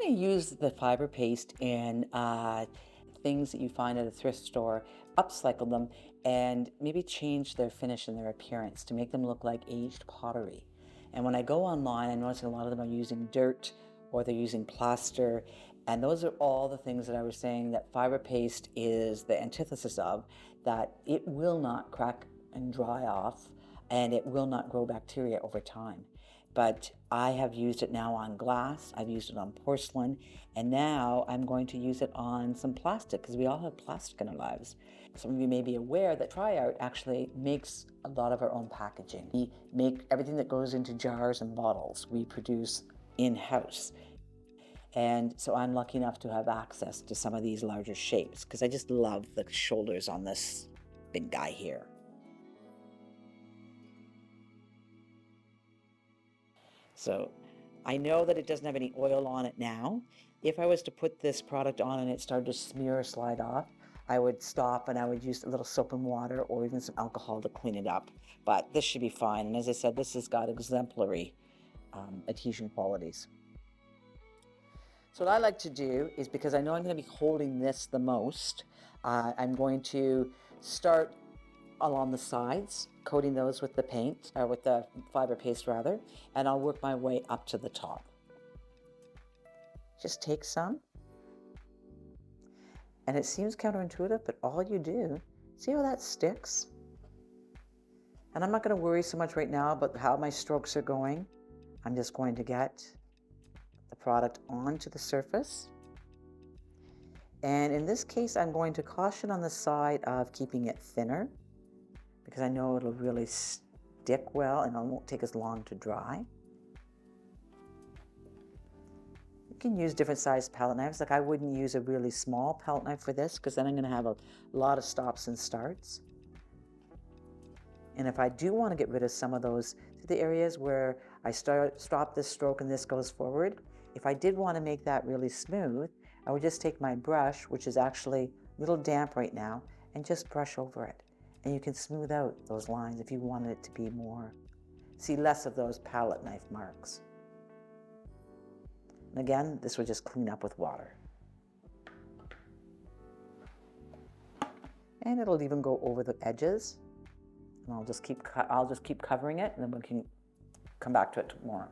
going to use the fiber paste in things that you find at a thrift store, upcycle them, and maybe change their finish and their appearance to make them look like aged pottery. And when I go online, I notice a lot of them are using dirt or they're using plaster. And those are all the things that I was saying that fiber paste is the antithesis of, that it will not crack and dry off, and it will not grow bacteria over time. But I have used it now on glass, I've used it on porcelain, and now I'm going to use it on some plastic, because we all have plastic in our lives. Some of you may be aware that Tri-Art actually makes a lot of our own packaging. We make everything that goes into jars and bottles, we produce in-house. And so I'm lucky enough to have access to some of these larger shapes, because I just love the shoulders on this big guy here. So I know that it doesn't have any oil on it now. If I was to put this product on and it started to smear or slide off, I would stop and I would use a little soap and water or even some alcohol to clean it up. But this should be fine. And as I said, this has got exemplary adhesion qualities. So what I like to do is, because I know I'm going to be holding this the most, I'm going to start along the sides, coating those with the paint, or with the fiber paste rather, and I'll work my way up to the top. Just take some, and it seems counterintuitive, but all you do, see how that sticks? And I'm not going to worry so much right now about how my strokes are going. I'm just going to get the product onto the surface. And in this case, I'm going to caution on the side of keeping it thinner, because I know it'll really stick well and it won't take as long to dry. You can use different sized palette knives. Like, I wouldn't use a really small palette knife for this, because then I'm going to have a lot of stops and starts. And if I do want to get rid of some of those, the areas where I stop this stroke and this goes forward, if I did want to make that really smooth, I would just take my brush, which is actually a little damp right now, and just brush over it. And you can smooth out those lines if you wanted it to be more, see less of those palette knife marks. And again, this would just clean up with water. And it'll even go over the edges. And I'll just keep covering it, and then we can come back to it tomorrow.